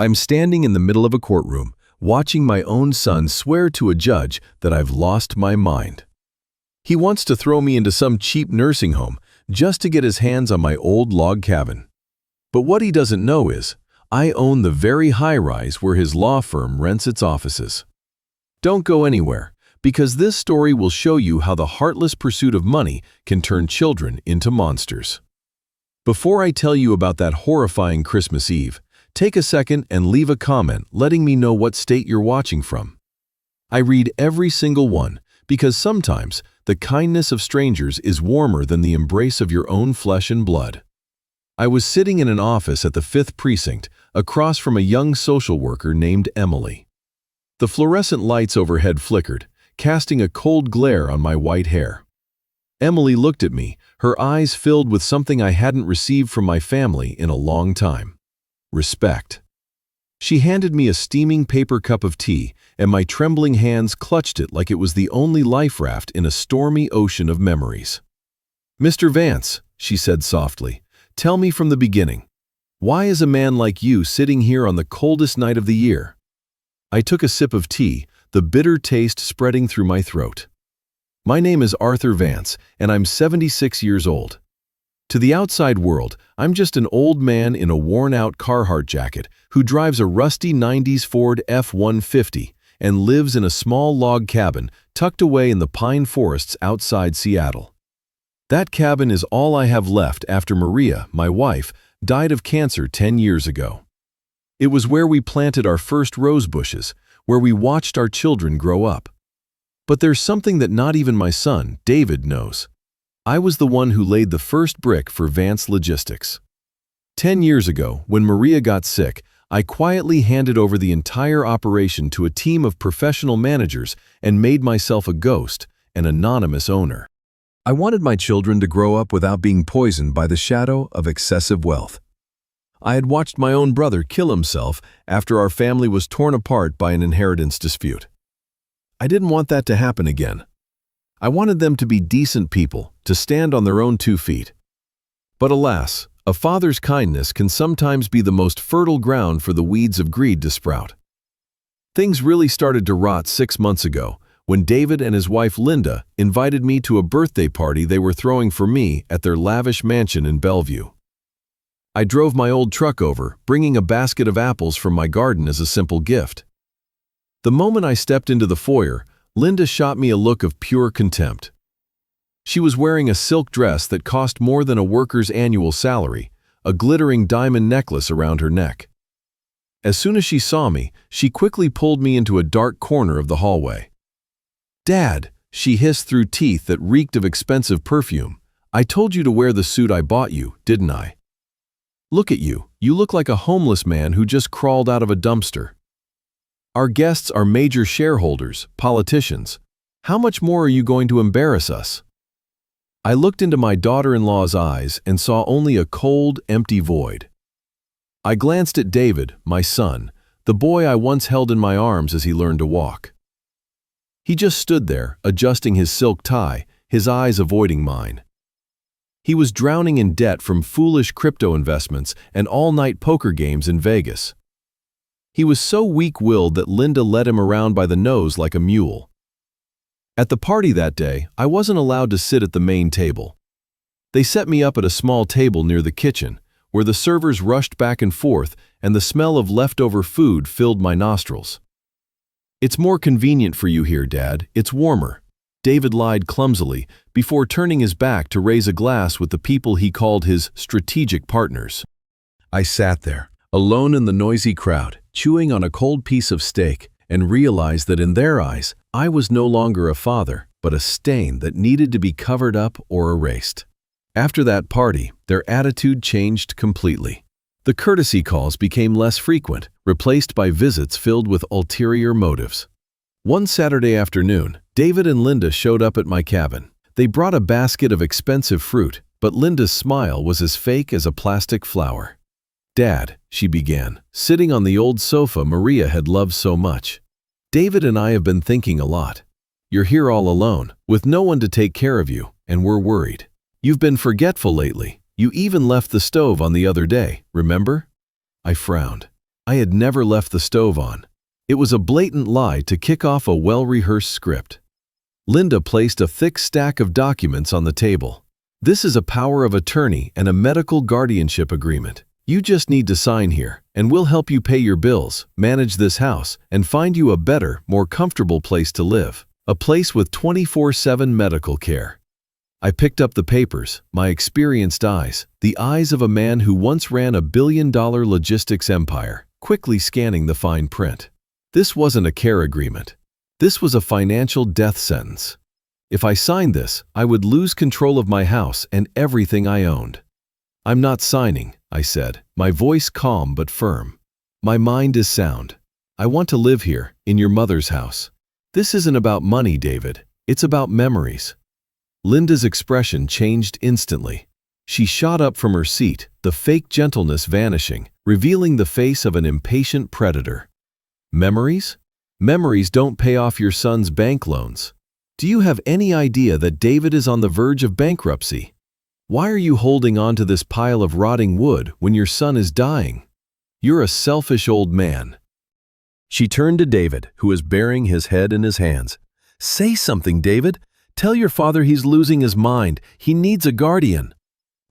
I'm standing in the middle of a courtroom, watching my own son swear to a judge that I've lost my mind. He wants to throw me into some cheap nursing home just to get his hands on my old log cabin. But what he doesn't know is, I own the very high-rise where his law firm rents its offices. Don't go anywhere, because this story will show you how the heartless pursuit of money can turn children into monsters. Before I tell you about that horrifying Christmas Eve, take a second and leave a comment letting me know what state you're watching from. I read every single one because sometimes the kindness of strangers is warmer than the embrace of your own flesh and blood. I was sitting in an office at the 5th Precinct across from a young social worker named Emily. The fluorescent lights overhead flickered, casting a cold glare on my white hair. Emily looked at me, her eyes filled with something I hadn't received from my family in a long time: respect. She handed me a steaming paper cup of tea, and my trembling hands clutched it like it was the only life raft in a stormy ocean of memories. "Mr. Vance," she said softly, "tell me from the beginning. Why is a man like you sitting here on the coldest night of the year?" I took a sip of tea, the bitter taste spreading through my throat. "My name is Arthur Vance, and I'm 76 years old. To the outside world, I'm just an old man in a worn-out Carhartt jacket who drives a rusty 90s Ford F-150 and lives in a small log cabin tucked away in the pine forests outside Seattle. That cabin is all I have left after Maria, my wife, died of cancer 10 years ago. It was where we planted our first rose bushes, where we watched our children grow up. But there's something that not even my son, David, knows. I was the one who laid the first brick for Vance Logistics. 10 years ago, when Maria got sick, I quietly handed over the entire operation to a team of professional managers and made myself a ghost, an anonymous owner. I wanted my children to grow up without being poisoned by the shadow of excessive wealth. I had watched my own brother kill himself after our family was torn apart by an inheritance dispute. I didn't want that to happen again. I wanted them to be decent people, to stand on their own 2 feet. But alas, a father's kindness can sometimes be the most fertile ground for the weeds of greed to sprout. Things really started to rot 6 months ago, when David and his wife Linda invited me to a birthday party they were throwing for me at their lavish mansion in Bellevue. I drove my old truck over, bringing a basket of apples from my garden as a simple gift. The moment I stepped into the foyer, Linda shot me a look of pure contempt. She was wearing a silk dress that cost more than a worker's annual salary, a glittering diamond necklace around her neck. As soon as she saw me, she quickly pulled me into a dark corner of the hallway. "Dad," she hissed through teeth that reeked of expensive perfume, "I told you to wear the suit I bought you, didn't I? Look at you, you look like a homeless man who just crawled out of a dumpster. Our guests are major shareholders, politicians. How much more are you going to embarrass us?" I looked into my daughter-in-law's eyes and saw only a cold, empty void. I glanced at David, my son, the boy I once held in my arms as he learned to walk. He just stood there, adjusting his silk tie, his eyes avoiding mine. He was drowning in debt from foolish crypto investments and all-night poker games in Vegas. He was so weak-willed that Linda led him around by the nose like a mule. At the party that day, I wasn't allowed to sit at the main table. They set me up at a small table near the kitchen, where the servers rushed back and forth and the smell of leftover food filled my nostrils. "It's more convenient for you here, Dad. It's warmer," David lied clumsily before turning his back to raise a glass with the people he called his strategic partners. I sat there, alone in the noisy crowd, chewing on a cold piece of steak, and realized that in their eyes, I was no longer a father, but a stain that needed to be covered up or erased. After that party, their attitude changed completely. The courtesy calls became less frequent, replaced by visits filled with ulterior motives. One Saturday afternoon, David and Linda showed up at my cabin. They brought a basket of expensive fruit, but Linda's smile was as fake as a plastic flower. "Dad," she began, sitting on the old sofa Maria had loved so much, "David and I have been thinking a lot. You're here all alone, with no one to take care of you, and we're worried. You've been forgetful lately. You even left the stove on the other day, remember?" I frowned. I had never left the stove on. It was a blatant lie to kick off a well-rehearsed script. Linda placed a thick stack of documents on the table. This is a power of attorney and a medical guardianship agreement. You just need to sign here, and we'll help you pay your bills, manage this house, and find you a better, more comfortable place to live. A place with 24/7 medical care. I picked up the papers, my experienced eyes, the eyes of a man who once ran a billion-dollar logistics empire, quickly scanning the fine print. This wasn't a care agreement. This was a financial death sentence. If I signed this, I would lose control of my house and everything I owned. "I'm not signing," I said, my voice calm but firm. "My mind is sound. I want to live here, in your mother's house. This isn't about money, David. It's about memories." Linda's expression changed instantly. She shot up from her seat, the fake gentleness vanishing, revealing the face of an impatient predator. "Memories? Memories don't pay off your son's bank loans. Do you have any idea that David is on the verge of bankruptcy? Why are you holding on to this pile of rotting wood when your son is dying? You're a selfish old man." She turned to David, who was burying his head in his hands. "Say something, David. Tell your father he's losing his mind. He needs a guardian."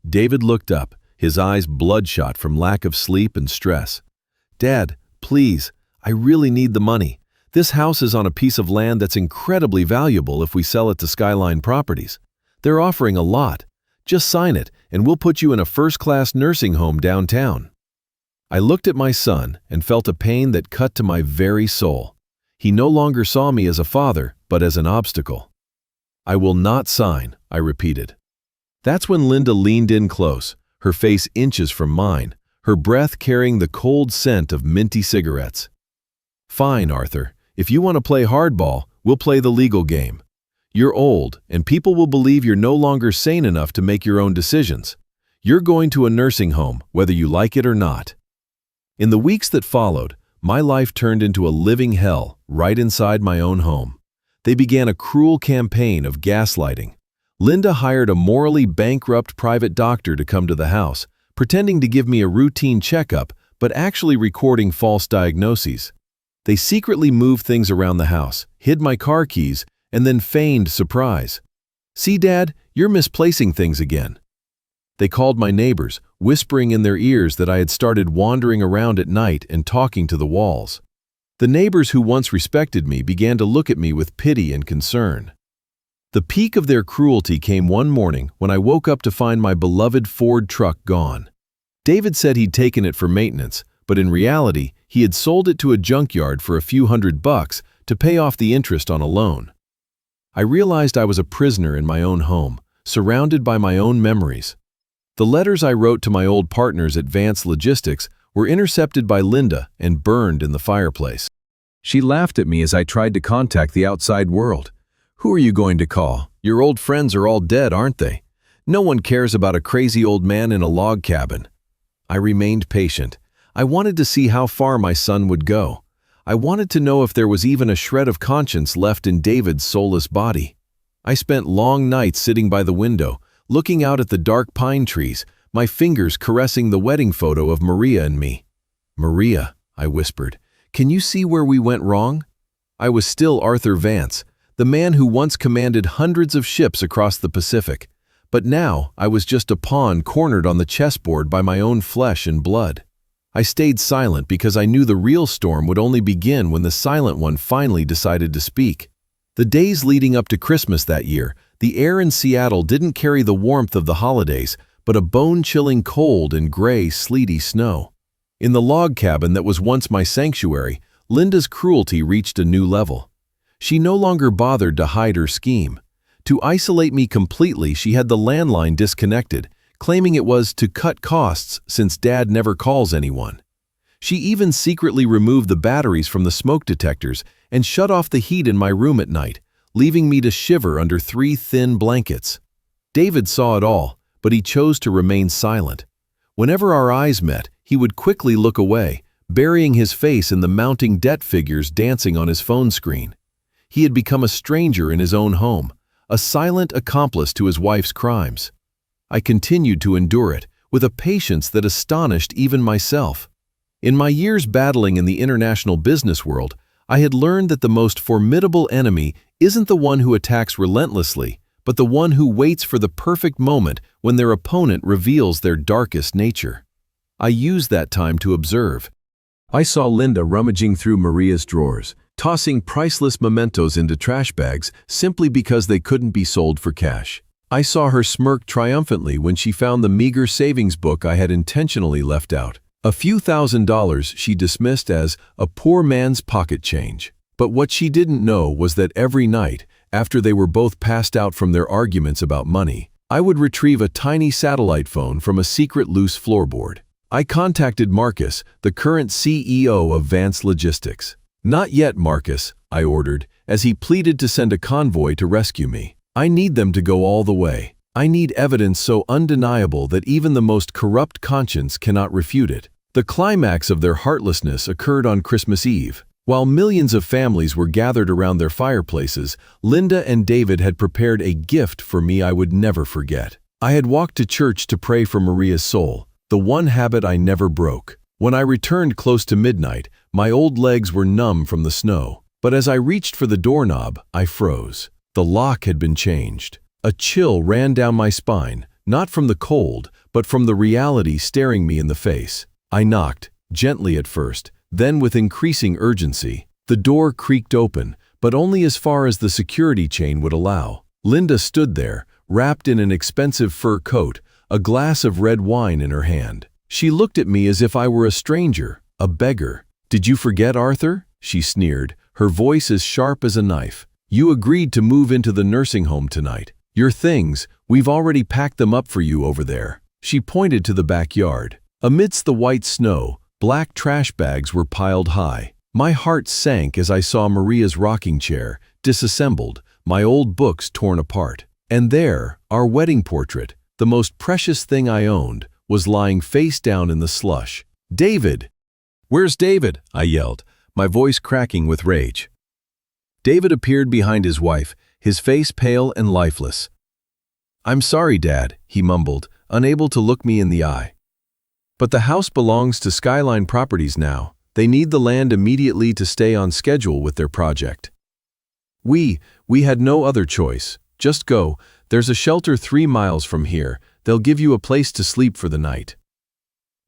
David looked up, his eyes bloodshot from lack of sleep and stress. "Dad, please, I really need the money. This house is on a piece of land that's incredibly valuable if we sell it to Skyline Properties. They're offering a lot. Just sign it, and we'll put you in a first-class nursing home downtown." I looked at my son and felt a pain that cut to my very soul. He no longer saw me as a father, but as an obstacle. "I will not sign," I repeated. That's when Linda leaned in close, her face inches from mine, her breath carrying the cold scent of minty cigarettes. "Fine, Arthur. If you want to play hardball, we'll play the legal game. You're old, and people will believe you're no longer sane enough to make your own decisions. You're going to a nursing home, whether you like it or not." In the weeks that followed, my life turned into a living hell right inside my own home. They began a cruel campaign of gaslighting. Linda hired a morally bankrupt private doctor to come to the house, pretending to give me a routine checkup, but actually recording false diagnoses. They secretly moved things around the house, hid my car keys, and then feigned surprise. "See, Dad, you're misplacing things again." They called my neighbors, whispering in their ears that I had started wandering around at night and talking to the walls. The neighbors who once respected me began to look at me with pity and concern. The peak of their cruelty came one morning when I woke up to find my beloved Ford truck gone. David said he'd taken it for maintenance, but in reality, he had sold it to a junkyard for a few $100 to pay off the interest on a loan. I realized I was a prisoner in my own home, surrounded by my own memories. The letters I wrote to my old partners at Vance Logistics were intercepted by Linda and burned in the fireplace. She laughed at me as I tried to contact the outside world. "Who are you going to call? Your old friends are all dead, aren't they? No one cares about a crazy old man in a log cabin." I remained patient. I wanted to see how far my son would go. I wanted to know if there was even a shred of conscience left in David's soulless body. I spent long nights sitting by the window, looking out at the dark pine trees, my fingers caressing the wedding photo of Maria and me. "Maria," I whispered, "can you see where we went wrong?" I was still Arthur Vance, the man who once commanded hundreds of ships across the Pacific. But now I was just a pawn cornered on the chessboard by my own flesh and blood. I stayed silent because I knew the real storm would only begin when the silent one finally decided to speak. The days leading up to Christmas that year, the air in Seattle didn't carry the warmth of the holidays, but a bone-chilling cold and gray, sleety snow. In the log cabin that was once my sanctuary, Linda's cruelty reached a new level. She no longer bothered to hide her scheme. To isolate me completely, she had the landline disconnected, claiming it was to cut costs since Dad never calls anyone. She even secretly removed the batteries from the smoke detectors and shut off the heat in my room at night, leaving me to shiver under 3 thin blankets. David saw it all, but he chose to remain silent. Whenever our eyes met, he would quickly look away, burying his face in the mounting debt figures dancing on his phone screen. He had become a stranger in his own home, a silent accomplice to his wife's crimes. I continued to endure it, with a patience that astonished even myself. In my years battling in the international business world, I had learned that the most formidable enemy isn't the one who attacks relentlessly, but the one who waits for the perfect moment when their opponent reveals their darkest nature. I used that time to observe. I saw Linda rummaging through Maria's drawers, tossing priceless mementos into trash bags simply because they couldn't be sold for cash. I saw her smirk triumphantly when she found the meager savings book I had intentionally left out. A few $1,000s she dismissed as a poor man's pocket change. But what she didn't know was that every night, after they were both passed out from their arguments about money, I would retrieve a tiny satellite phone from a secret loose floorboard. I contacted Marcus, the current CEO of Vance Logistics. "Not yet, Marcus," I ordered, as he pleaded to send a convoy to rescue me. "I need them to go all the way. I need evidence so undeniable that even the most corrupt conscience cannot refute it." The climax of their heartlessness occurred on Christmas Eve. While millions of families were gathered around their fireplaces, Linda and David had prepared a gift for me I would never forget. I had walked to church to pray for Maria's soul, the one habit I never broke. When I returned close to midnight, my old legs were numb from the snow. But as I reached for the doorknob, I froze. The lock had been changed. A chill ran down my spine, not from the cold, but from the reality staring me in the face. I knocked, gently at first, then with increasing urgency. The door creaked open, but only as far as the security chain would allow. Linda stood there, wrapped in an expensive fur coat, a glass of red wine in her hand. She looked at me as if I were a stranger, a beggar. "Did you forget, Arthur?" she sneered, her voice as sharp as a knife. "You agreed to move into the nursing home tonight. Your things, we've already packed them up for you over there." She pointed to the backyard. Amidst the white snow, black trash bags were piled high. My heart sank as I saw Maria's rocking chair, disassembled, my old books torn apart. And there, our wedding portrait, the most precious thing I owned, was lying face down in the slush. "David!" "Where's David?" I yelled, my voice cracking with rage. David appeared behind his wife, his face pale and lifeless. "I'm sorry, Dad," he mumbled, unable to look me in the eye. "But the house belongs to Skyline Properties now. They need the land immediately to stay on schedule with their project." We had no other choice. "Just go. There's a shelter 3 miles from here. They'll give you a place to sleep for the night."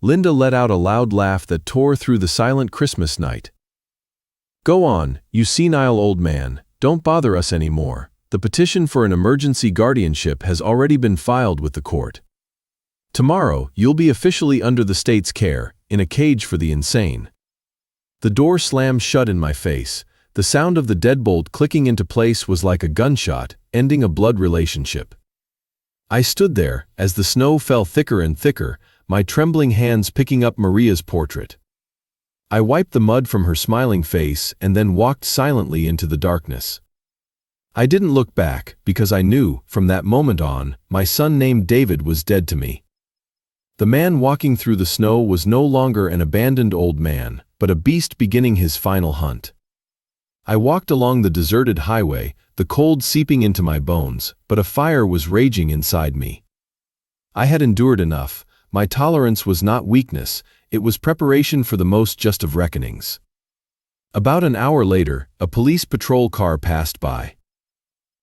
Linda let out a loud laugh that tore through the silent Christmas night. "Go on, you senile old man. Don't bother us anymore. The petition for an emergency guardianship has already been filed with the court. Tomorrow, you'll be officially under the state's care, in a cage for the insane." The door slammed shut in my face. The sound of the deadbolt clicking into place was like a gunshot, ending a blood relationship. I stood there, as the snow fell thicker and thicker, my trembling hands picking up Maria's portrait. I wiped the mud from her smiling face and then walked silently into the darkness. I didn't look back, because I knew, from that moment on, my son named David was dead to me. The man walking through the snow was no longer an abandoned old man, but a beast beginning his final hunt. I walked along the deserted highway, the cold seeping into my bones, but a fire was raging inside me. I had endured enough. My tolerance was not weakness, it was preparation for the most just of reckonings. About an hour later, a police patrol car passed by.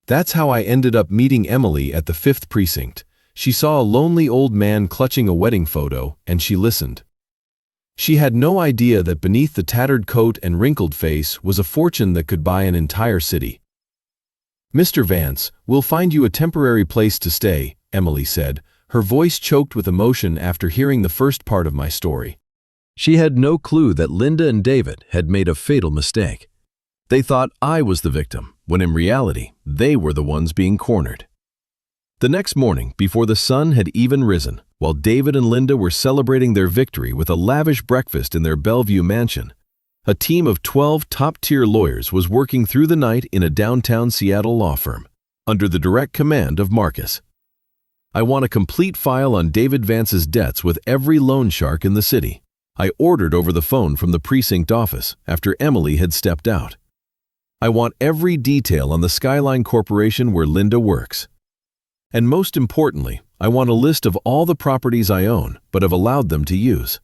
That's how I ended up meeting Emily at the 5th Precinct. She saw a lonely old man clutching a wedding photo, and she listened. She had no idea that beneath the tattered coat and wrinkled face was a fortune that could buy an entire city. "Mr. Vance, we'll find you a temporary place to stay," Emily said, her voice choked with emotion after hearing the first part of my story. She had no clue that Linda and David had made a fatal mistake. They thought I was the victim, when in reality, they were the ones being cornered. The next morning, before the sun had even risen, while David and Linda were celebrating their victory with a lavish breakfast in their Bellevue mansion, a team of 12 top-tier lawyers was working through the night in a downtown Seattle law firm, under the direct command of Marcus. "I want a complete file on David Vance's debts with every loan shark in the city," I ordered over the phone from the precinct office after Emily had stepped out. "I want every detail on the Skyline Corporation where Linda works. And most importantly, I want a list of all the properties I own but have allowed them to use."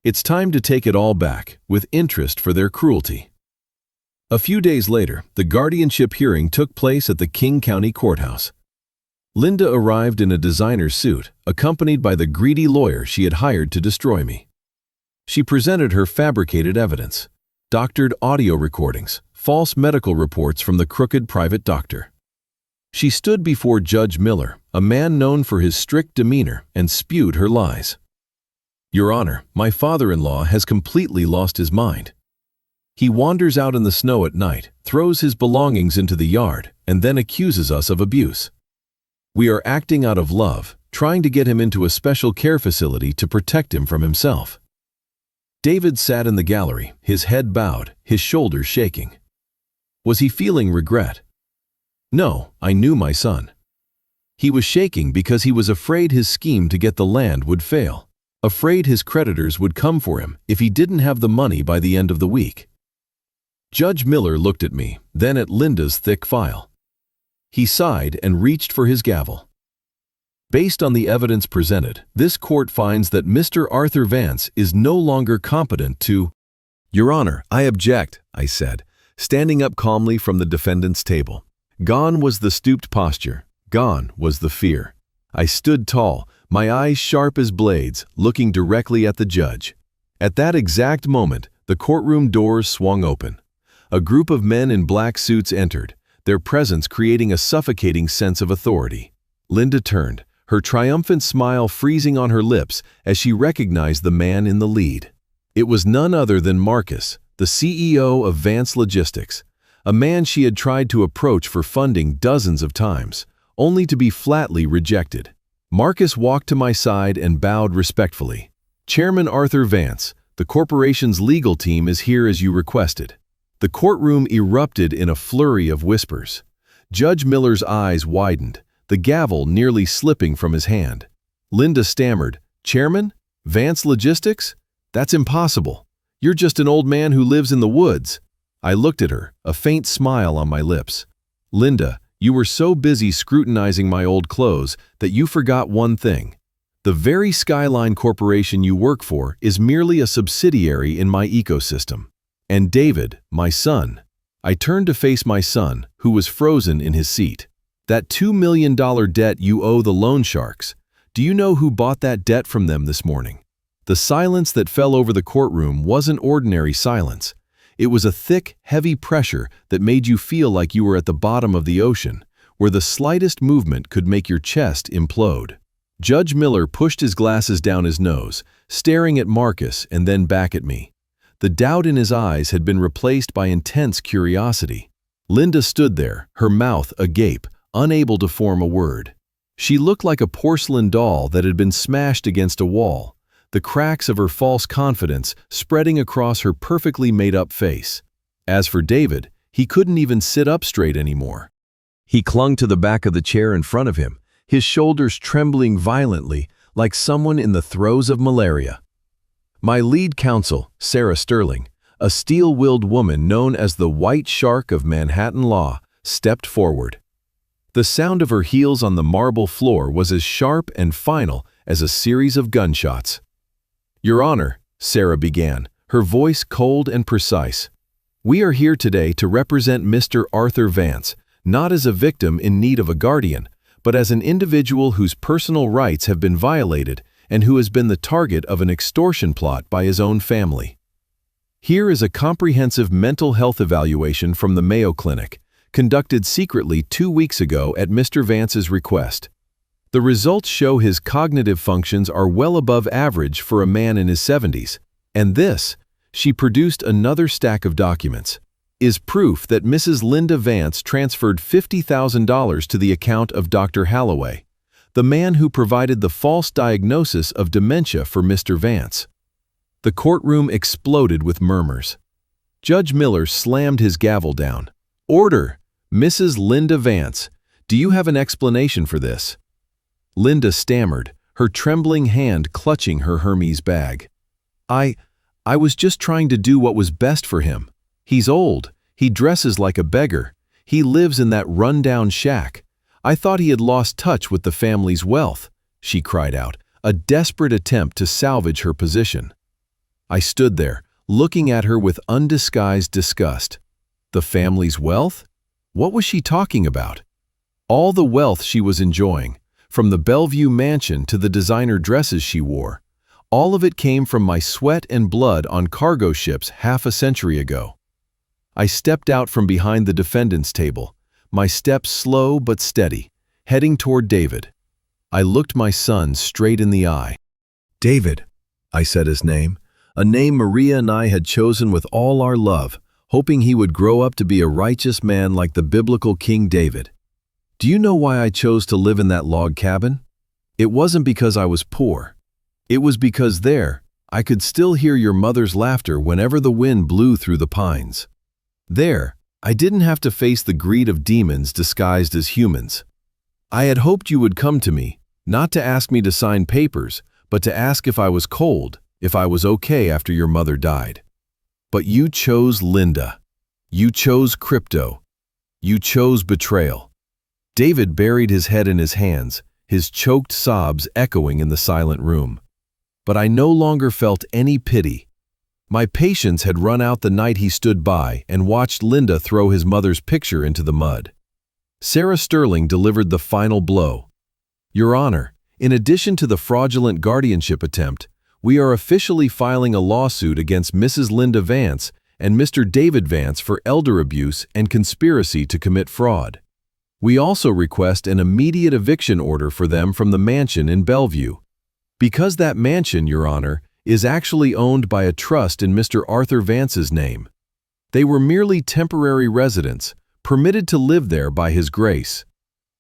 It's time to take it all back, with interest for their cruelty. A few days later, the guardianship hearing took place at the King County Courthouse. Linda arrived in a designer suit, accompanied by the greedy lawyer she had hired to destroy me. She presented her fabricated evidence: doctored audio recordings, false medical reports from the crooked private doctor. She stood before Judge Miller, a man known for his strict demeanor, and spewed her lies. "Your Honor, my father-in-law has completely lost his mind. He wanders out in the snow at night, throws his belongings into the yard, and then accuses us of abuse. We are acting out of love, trying to get him into a special care facility to protect him from himself." David sat in the gallery, his head bowed, his shoulders shaking. Was he feeling regret? No, I knew my son. He was shaking because he was afraid his scheme to get the land would fail, afraid his creditors would come for him if he didn't have the money by the end of the week. Judge Miller looked at me, then at Linda's thick file. He sighed and reached for his gavel. Based on the evidence presented, this court finds that Mr. Arthur Vance is no longer competent to— "Your Honor, I object," I said, standing up calmly from the defendant's table. Gone was the stooped posture, gone was the fear. I stood tall, my eyes sharp as blades, looking directly at the judge. At that exact moment, the courtroom doors swung open. A group of men in black suits entered, their presence creating a suffocating sense of authority. Linda turned, her triumphant smile freezing on her lips as she recognized the man in the lead. It was none other than Marcus, the CEO of Vance Logistics, a man she had tried to approach for funding dozens of times, only to be flatly rejected. Marcus walked to my side and bowed respectfully. "Chairman Arthur Vance, the corporation's legal team is here as you requested." The courtroom erupted in a flurry of whispers. Judge Miller's eyes widened, the gavel nearly slipping from his hand. Linda stammered, "Chairman? Vance Logistics? That's impossible. You're just an old man who lives in the woods." I looked at her, a faint smile on my lips. "Linda, you were so busy scrutinizing my old clothes that you forgot one thing. The very Skyline Corporation you work for is merely a subsidiary in my ecosystem. And David, my son." I turned to face my son, who was frozen in his seat. "That $2 million debt you owe the loan sharks. Do you know who bought that debt from them this morning?" The silence that fell over the courtroom wasn't ordinary silence. It was a thick, heavy pressure that made you feel like you were at the bottom of the ocean, where the slightest movement could make your chest implode. Judge Miller pushed his glasses down his nose, staring at Marcus and then back at me. The doubt in his eyes had been replaced by intense curiosity. Linda stood there, her mouth agape, unable to form a word. She looked like a porcelain doll that had been smashed against a wall, the cracks of her false confidence spreading across her perfectly made-up face. As for David, he couldn't even sit up straight anymore. He clung to the back of the chair in front of him, his shoulders trembling violently like someone in the throes of malaria. My lead counsel, Sarah Sterling, a steel-willed woman known as the White Shark of Manhattan law, stepped forward. The sound of her heels on the marble floor was as sharp and final as a series of gunshots. "Your Honor," Sarah began, her voice cold and precise, "we are here today to represent Mr. Arthur Vance, not as a victim in need of a guardian, but as an individual whose personal rights have been violated and who has been the target of an extortion plot by his own family. Here is a comprehensive mental health evaluation from the Mayo Clinic, conducted secretly 2 weeks ago at Mr. Vance's request. The results show his cognitive functions are well above average for a man in his 70s, and this," she produced another stack of documents, "is proof that Mrs. Linda Vance transferred $50,000 to the account of Dr. Halloway, the man who provided the false diagnosis of dementia for Mr. Vance." The courtroom exploded with murmurs. Judge Miller slammed his gavel down. "Order! Mrs. Linda Vance, do you have an explanation for this?" Linda stammered, her trembling hand clutching her Hermes bag. I was just trying to do what was best for him. He's old, he dresses like a beggar, he lives in that run-down shack. I thought he had lost touch with the family's wealth," she cried out, a desperate attempt to salvage her position. I stood there, looking at her with undisguised disgust. The family's wealth? What was she talking about? All the wealth she was enjoying, from the Bellevue mansion to the designer dresses she wore, all of it came from my sweat and blood on cargo ships half a century ago. I stepped out from behind the defendant's table, my steps slow but steady, heading toward David. I looked my son straight in the eye. "David," I said his name, a name Maria and I had chosen with all our love, hoping he would grow up to be a righteous man like the biblical King David. "Do you know why I chose to live in that log cabin? It wasn't because I was poor. It was because there, I could still hear your mother's laughter whenever the wind blew through the pines. There, I didn't have to face the greed of demons disguised as humans. I had hoped you would come to me, not to ask me to sign papers, but to ask if I was cold, if I was okay after your mother died. But you chose Linda. You chose crypto. You chose betrayal." David buried his head in his hands, his choked sobs echoing in the silent room. But I no longer felt any pity. My patience had run out the night he stood by and watched Linda throw his mother's picture into the mud. Sarah Sterling delivered the final blow. "Your Honor, in addition to the fraudulent guardianship attempt, we are officially filing a lawsuit against Mrs. Linda Vance and Mr. David Vance for elder abuse and conspiracy to commit fraud. We also request an immediate eviction order for them from the mansion in Bellevue. Because that mansion, Your Honor, is actually owned by a trust in Mr. Arthur Vance's name. They were merely temporary residents, permitted to live there by his grace.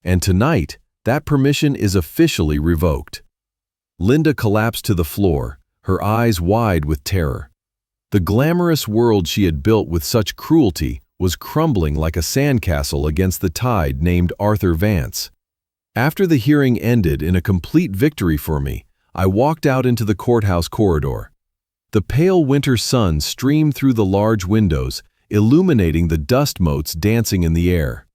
And tonight, that permission is officially revoked." Linda collapsed to the floor, her eyes wide with terror. The glamorous world she had built with such cruelty was crumbling like a sandcastle against the tide named Arthur Vance. After the hearing ended in a complete victory for me, I walked out into the courthouse corridor. The pale winter sun streamed through the large windows, illuminating the dust motes dancing in the air.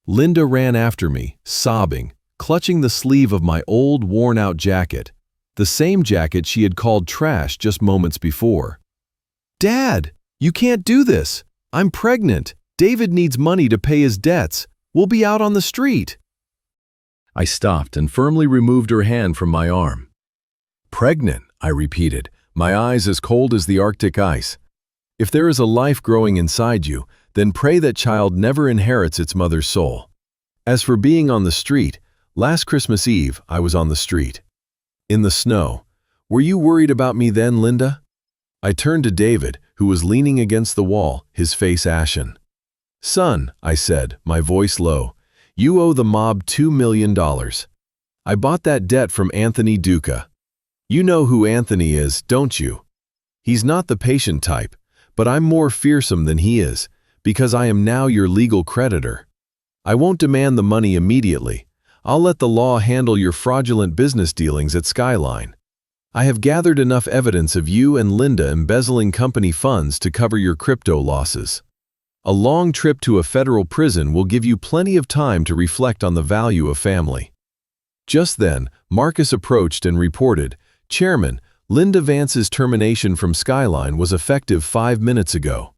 Linda ran after me, sobbing, clutching the sleeve of my old, worn-out jacket, the same jacket she had called trash just moments before. "Dad, you can't do this. I'm pregnant. David needs money to pay his debts. We'll be out on the street." I stopped and firmly removed her hand from my arm. "Pregnant," I repeated, my eyes as cold as the Arctic ice. "If there is a life growing inside you, then pray that child never inherits its mother's soul. As for being on the street, last Christmas Eve, I was on the street. In the snow. Were you worried about me then, Linda?" I turned to David, who was leaning against the wall, his face ashen. "Son," I said, my voice low, "you owe the mob $2 million. I bought that debt from Anthony Duca. You know who Anthony is, don't you? He's not the patient type, but I'm more fearsome than he is, because I am now your legal creditor. I won't demand the money immediately. I'll let the law handle your fraudulent business dealings at Skyline. I have gathered enough evidence of you and Linda embezzling company funds to cover your crypto losses. A long trip to a federal prison will give you plenty of time to reflect on the value of family." Just then, Marcus approached and reported, "Chairman, Linda Vance's termination from Skyline was effective 5 minutes ago.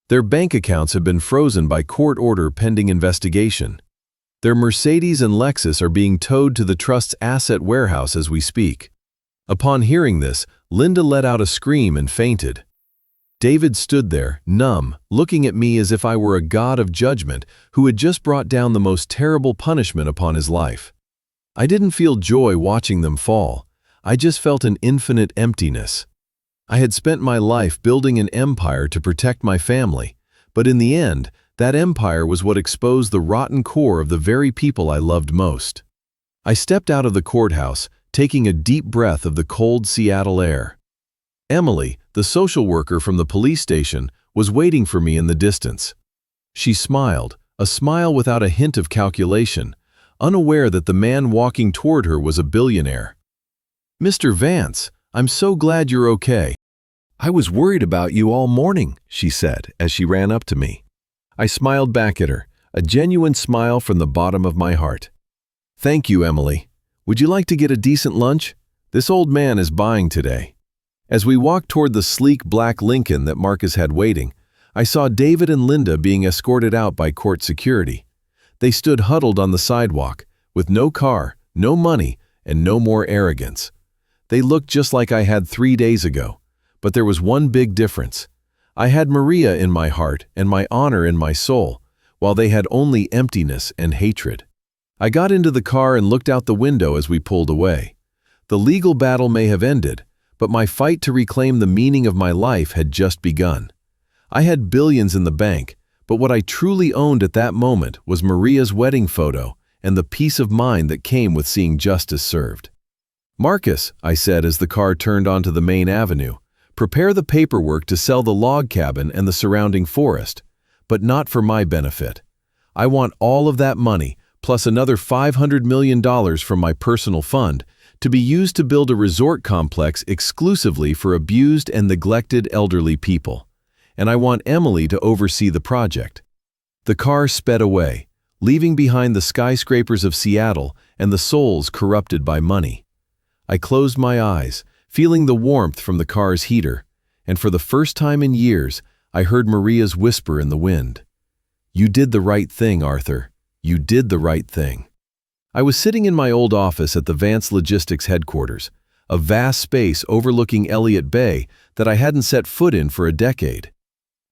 Their bank accounts have been frozen by court order pending investigation. Their Mercedes and Lexus are being towed to the trust's asset warehouse as we speak." Upon hearing this, Linda let out a scream and fainted. David stood there, numb, looking at me as if I were a god of judgment who had just brought down the most terrible punishment upon his life. I didn't feel joy watching them fall. I just felt an infinite emptiness. I had spent my life building an empire to protect my family, but in the end, that empire was what exposed the rotten core of the very people I loved most. I stepped out of the courthouse, taking a deep breath of the cold Seattle air. Emily, the social worker from the police station, was waiting for me in the distance. She smiled, a smile without a hint of calculation, unaware that the man walking toward her was a billionaire. "Mr. Vance, I'm so glad you're okay." "I was worried about you all morning," she said as she ran up to me. I smiled back at her, a genuine smile from the bottom of my heart. "Thank you, Emily. Would you like to get a decent lunch? This old man is buying today." As we walked toward the sleek black Lincoln that Marcus had waiting, I saw David and Linda being escorted out by court security. They stood huddled on the sidewalk, with no car, no money, and no more arrogance. They looked just like I had 3 days ago, but there was one big difference. I had Maria in my heart and my honor in my soul, while they had only emptiness and hatred. I got into the car and looked out the window as we pulled away. The legal battle may have ended, but my fight to reclaim the meaning of my life had just begun. I had billions in the bank, but what I truly owned at that moment was Maria's wedding photo and the peace of mind that came with seeing justice served. "Marcus," I said as the car turned onto the main avenue, "prepare the paperwork to sell the log cabin and the surrounding forest, but not for my benefit. I want all of that money, plus another $500 million from my personal fund, to be used to build a resort complex exclusively for abused and neglected elderly people. And I want Emily to oversee the project." The car sped away, leaving behind the skyscrapers of Seattle and the souls corrupted by money. I closed my eyes, feeling the warmth from the car's heater, and for the first time in years, I heard Maria's whisper in the wind. "You did the right thing, Arthur. You did the right thing." I was sitting in my old office at the Vance Logistics headquarters, a vast space overlooking Elliott Bay that I hadn't set foot in for a decade.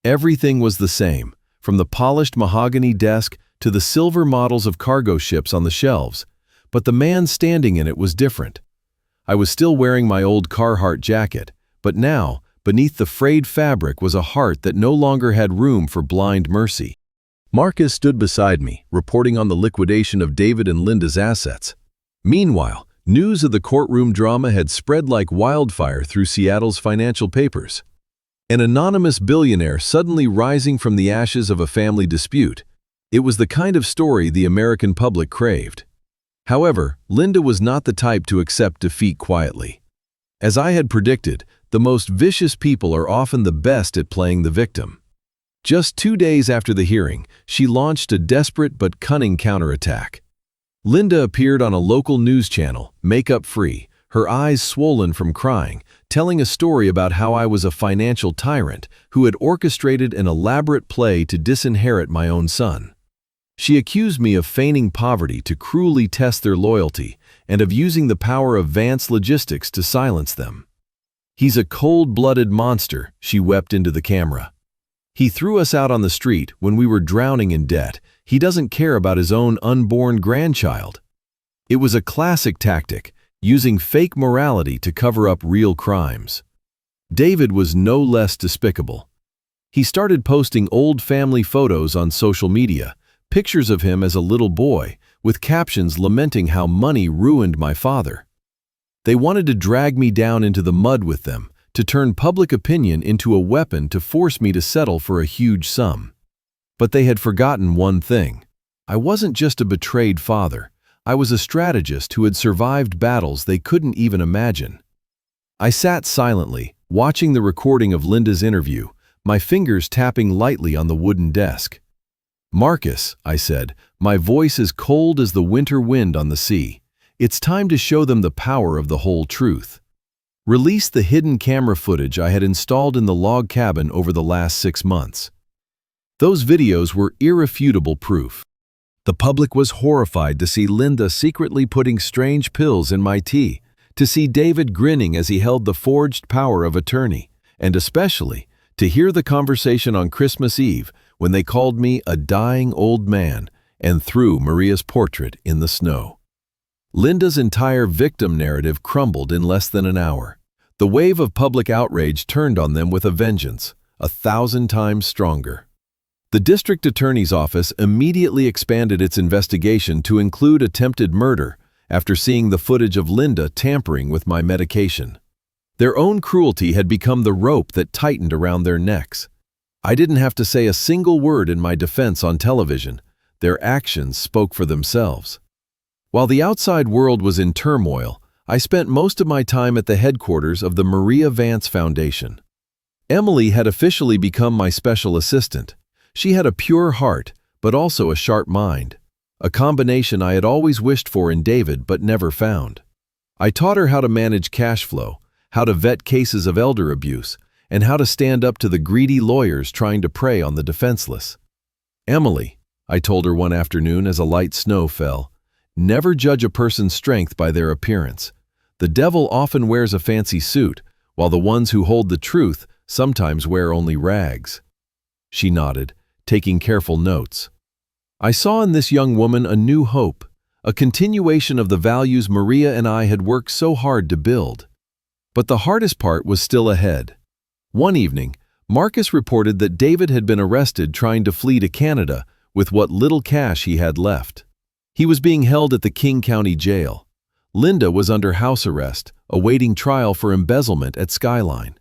Everything was the same, from the polished mahogany desk to the silver models of cargo ships on the shelves, but the man standing in it was different. I was still wearing my old Carhartt jacket, but now, beneath the frayed fabric was a heart that no longer had room for blind mercy. Marcus stood beside me, reporting on the liquidation of David and Linda's assets. Meanwhile, news of the courtroom drama had spread like wildfire through Seattle's financial papers. An anonymous billionaire suddenly rising from the ashes of a family dispute. It was the kind of story the American public craved. However, Linda was not the type to accept defeat quietly. As I had predicted, the most vicious people are often the best at playing the victim. Just 2 days after the hearing, she launched a desperate but cunning counterattack. Linda appeared on a local news channel, makeup-free, her eyes swollen from crying, telling a story about how I was a financial tyrant who had orchestrated an elaborate play to disinherit my own son. She accused me of feigning poverty to cruelly test their loyalty and of using the power of Vance Logistics to silence them. "He's a cold-blooded monster," she wept into the camera. "He threw us out on the street when we were drowning in debt. He doesn't care about his own unborn grandchild." It was a classic tactic, using fake morality to cover up real crimes. David was no less despicable. He started posting old family photos on social media, pictures of him as a little boy, with captions lamenting how money ruined my father. They wanted to drag me down into the mud with them, to turn public opinion into a weapon to force me to settle for a huge sum. But they had forgotten one thing. I wasn't just a betrayed father. I was a strategist who had survived battles they couldn't even imagine. I sat silently, watching the recording of Linda's interview, my fingers tapping lightly on the wooden desk. "Marcus," I said, my voice as cold as the winter wind on the sea, "it's time to show them the power of the whole truth. Release the hidden camera footage I had installed in the log cabin over the last 6 months." Those videos were irrefutable proof. The public was horrified to see Linda secretly putting strange pills in my tea, to see David grinning as he held the forged power of attorney, and especially to hear the conversation on Christmas Eve when they called me a dying old man and threw Maria's portrait in the snow. Linda's entire victim narrative crumbled in less than an hour. The wave of public outrage turned on them with a vengeance, 1,000 times stronger. The district attorney's office immediately expanded its investigation to include attempted murder after seeing the footage of Linda tampering with my medication. Their own cruelty had become the rope that tightened around their necks. I didn't have to say a single word in my defense on television. Their actions spoke for themselves. While the outside world was in turmoil, I spent most of my time at the headquarters of the Maria Vance Foundation. Emily had officially become my special assistant. She had a pure heart, but also a sharp mind, a combination I had always wished for in David but never found. I taught her how to manage cash flow, how to vet cases of elder abuse, and how to stand up to the greedy lawyers trying to prey on the defenseless. "Emily," I told her one afternoon as a light snow fell, "never judge a person's strength by their appearance. The devil often wears a fancy suit, while the ones who hold the truth sometimes wear only rags." She nodded, taking careful notes. I saw in this young woman a new hope, a continuation of the values Maria and I had worked so hard to build. But the hardest part was still ahead. One evening, Marcus reported that David had been arrested trying to flee to Canada with what little cash he had left. He was being held at the King County Jail. Linda was under house arrest, awaiting trial for embezzlement at Skyline.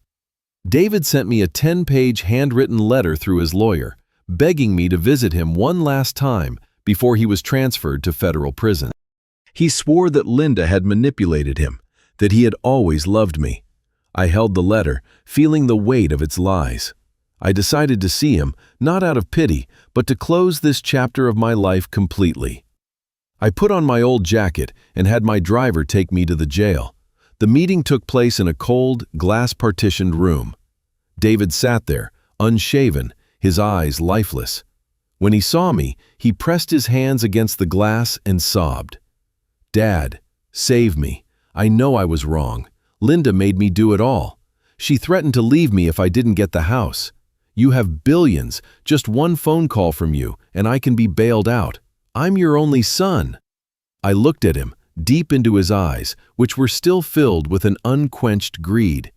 David sent me a 10-page handwritten letter through his lawyer, begging me to visit him one last time before he was transferred to federal prison. He swore that Linda had manipulated him, that he had always loved me. I held the letter, feeling the weight of its lies. I decided to see him, not out of pity, but to close this chapter of my life completely. I put on my old jacket and had my driver take me to the jail. The meeting took place in a cold, glass-partitioned room. David sat there, unshaven, his eyes lifeless. When he saw me, he pressed his hands against the glass and sobbed. "Dad, save me. I know I was wrong. Linda made me do it all. She threatened to leave me if I didn't get the house. You have billions, just one phone call from you, and I can be bailed out. I'm your only son." I looked at him, deep into his eyes, which were still filled with an unquenched greed.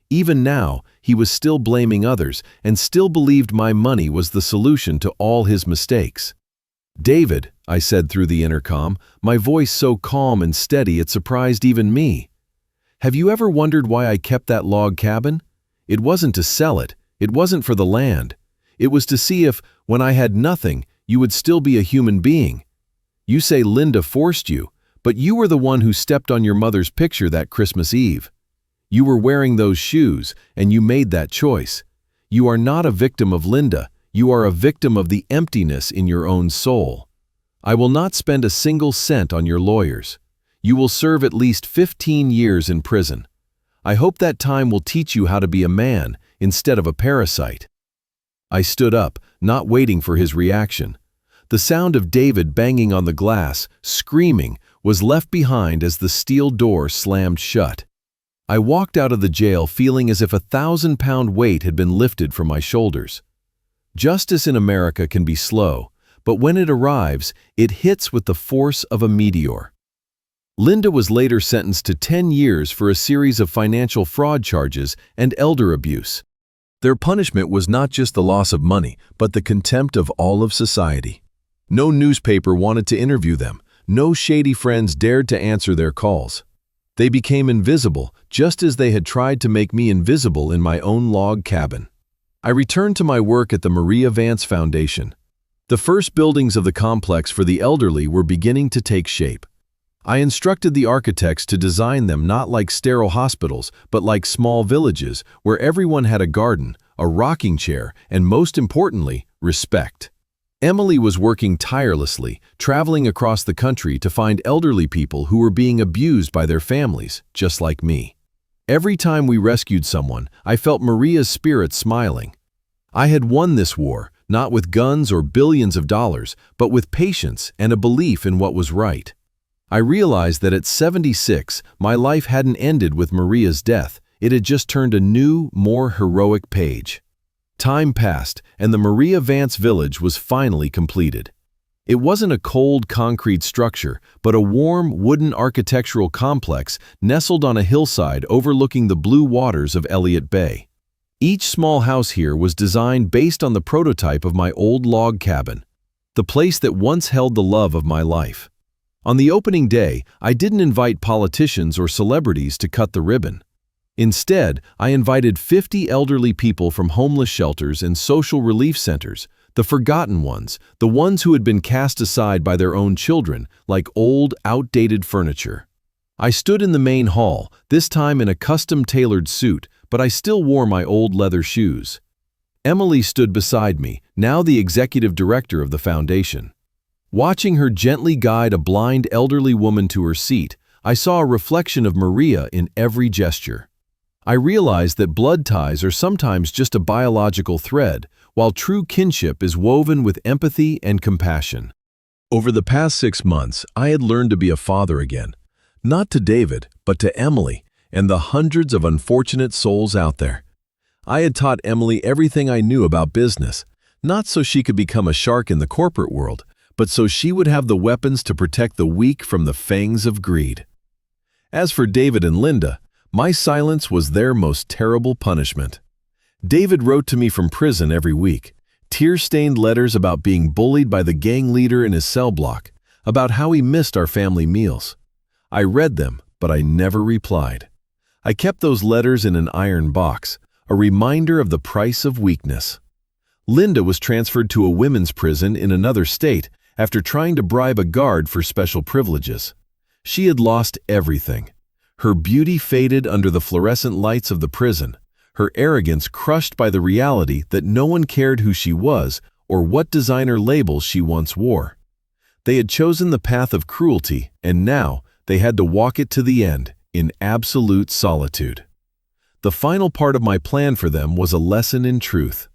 Even now, he was still blaming others and still believed my money was the solution to all his mistakes. "David," I said through the intercom, my voice so calm and steady it surprised even me. "Have you ever wondered why I kept that log cabin? It wasn't to sell it. It wasn't for the land. It was to see if, when I had nothing, you would still be a human being. You say Linda forced you, but you were the one who stepped on your mother's picture that Christmas Eve. You were wearing those shoes, and you made that choice. You are not a victim of Linda. You are a victim of the emptiness in your own soul. I will not spend a single cent on your lawyers. You will serve at least 15 years in prison. I hope that time will teach you how to be a man instead of a parasite." I stood up, not waiting for his reaction. The sound of David banging on the glass, screaming, was left behind as the steel door slammed shut. I walked out of the jail feeling as if a 1,000-pound weight had been lifted from my shoulders. Justice in America can be slow, but when it arrives, it hits with the force of a meteor. Linda was later sentenced to 10 years for a series of financial fraud charges and elder abuse. Their punishment was not just the loss of money, but the contempt of all of society. No newspaper wanted to interview them. No shady friends dared to answer their calls. They became invisible, just as they had tried to make me invisible in my own log cabin. I returned to my work at the Maria Vance Foundation. The first buildings of the complex for the elderly were beginning to take shape. I instructed the architects to design them not like sterile hospitals, but like small villages where everyone had a garden, a rocking chair, and most importantly, respect. Emily was working tirelessly, traveling across the country to find elderly people who were being abused by their families, just like me. Every time we rescued someone, I felt Maria's spirit smiling. I had won this war, not with guns or billions of dollars, but with patience and a belief in what was right. I realized that at 76, my life hadn't ended with Maria's death. It had just turned a new, more heroic page. Time passed, and the Maria Vance Village was finally completed. It wasn't a cold concrete structure, but a warm, wooden architectural complex nestled on a hillside overlooking the blue waters of Elliott Bay. Each small house here was designed based on the prototype of my old log cabin, the place that once held the love of my life. On the opening day, I didn't invite politicians or celebrities to cut the ribbon. Instead, I invited 50 elderly people from homeless shelters and social relief centers, the forgotten ones, the ones who had been cast aside by their own children, like old, outdated furniture. I stood in the main hall, this time in a custom-tailored suit, but I still wore my old leather shoes. Emily stood beside me, now the executive director of the foundation. Watching her gently guide a blind elderly woman to her seat, I saw a reflection of Maria in every gesture. I realized that blood ties are sometimes just a biological thread, while true kinship is woven with empathy and compassion. Over the past 6 months, I had learned to be a father again, not to David, but to Emily and the hundreds of unfortunate souls out there. I had taught Emily everything I knew about business, not so she could become a shark in the corporate world, but so she would have the weapons to protect the weak from the fangs of greed. As for David and Linda, my silence was their most terrible punishment. David wrote to me from prison every week, tear-stained letters about being bullied by the gang leader in his cell block, about how he missed our family meals. I read them, but I never replied. I kept those letters in an iron box, a reminder of the price of weakness. Linda was transferred to a women's prison in another state after trying to bribe a guard for special privileges. She had lost everything. Her beauty faded under the fluorescent lights of the prison, her arrogance crushed by the reality that no one cared who she was or what designer labels she once wore. They had chosen the path of cruelty, and now they had to walk it to the end in absolute solitude. The final part of my plan for them was a lesson in truth.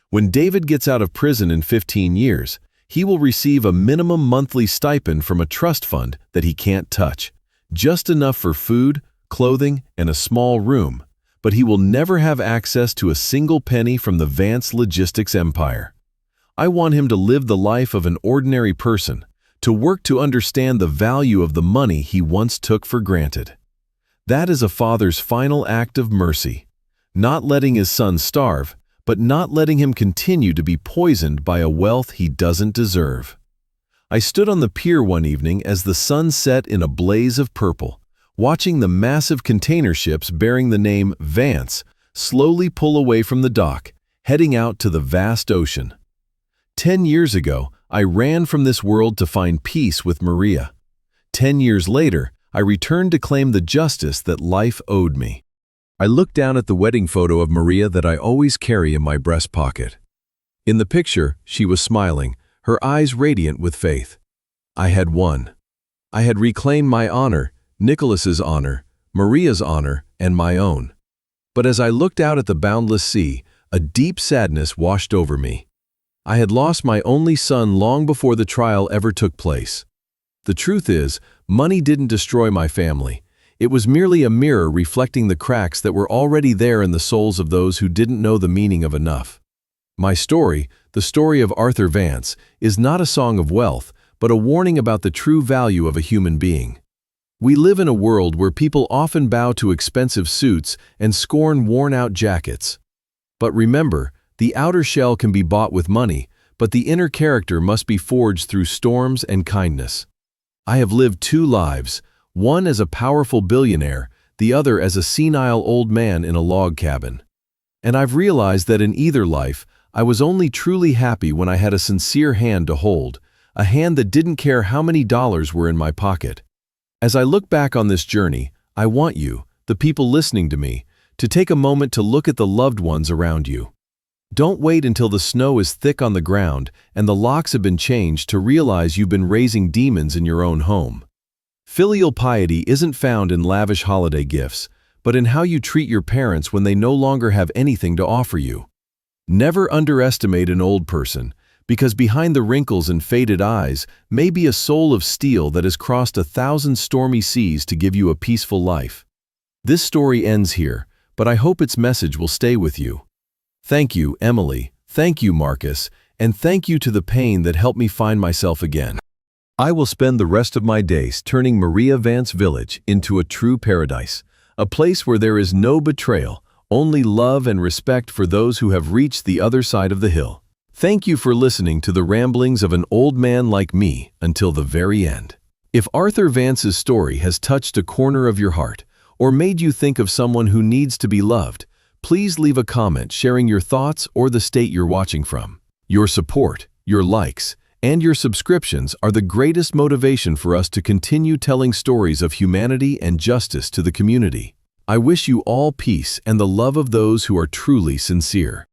When David gets out of prison in 15 years, he will receive a minimum monthly stipend from a trust fund that he can't touch, just enough for food, clothing, and a small room, but he will never have access to a single penny from the Vance Logistics empire. I want him to live the life of an ordinary person, to work to understand the value of the money he once took for granted. That is a father's final act of mercy, not letting his son starve, but not letting him continue to be poisoned by a wealth he doesn't deserve. I stood on the pier one evening as the sun set in a blaze of purple, watching the massive container ships bearing the name Vance slowly pull away from the dock, heading out to the vast ocean. 10 years ago, I ran from this world to find peace with Maria. 10 years later, I returned to claim the justice that life owed me. I looked down at the wedding photo of Maria that I always carry in my breast pocket. In the picture, she was smiling, her eyes radiant with faith. I had won. I had reclaimed my honor, Nicholas's honor, Maria's honor, and my own. But as I looked out at the boundless sea, a deep sadness washed over me. I had lost my only son long before the trial ever took place. The truth is, money didn't destroy my family. It was merely a mirror reflecting the cracks that were already there in the souls of those who didn't know the meaning of enough. My story, the story of Arthur Vance, is not a song of wealth, but a warning about the true value of a human being. We live in a world where people often bow to expensive suits and scorn worn-out jackets. But remember, the outer shell can be bought with money, but the inner character must be forged through storms and kindness. I have lived 2 lives, one as a powerful billionaire, the other as a senile old man in a log cabin. And I've realized that in either life, I was only truly happy when I had a sincere hand to hold, a hand that didn't care how many dollars were in my pocket. As I look back on this journey, I want you, the people listening to me, to take a moment to look at the loved ones around you. Don't wait until the snow is thick on the ground and the locks have been changed to realize you've been raising demons in your own home. Filial piety isn't found in lavish holiday gifts, but in how you treat your parents when they no longer have anything to offer you. Never underestimate an old person, because behind the wrinkles and faded eyes may be a soul of steel that has crossed 1,000 stormy seas to give you a peaceful life. This story ends here, but I hope its message will stay with you. Thank you, Emily. Thank you, Marcus. And thank you to the pain that helped me find myself again. I will spend the rest of my days turning Maria Vance Village into a true paradise, a place where there is no betrayal, only love and respect for those who have reached the other side of the hill. Thank you for listening to the ramblings of an old man like me until the very end. If Arthur Vance's story has touched a corner of your heart or made you think of someone who needs to be loved, please leave a comment sharing your thoughts or the state you're watching from. Your support, your likes, and your subscriptions are the greatest motivation for us to continue telling stories of humanity and justice to the community. I wish you all peace and the love of those who are truly sincere.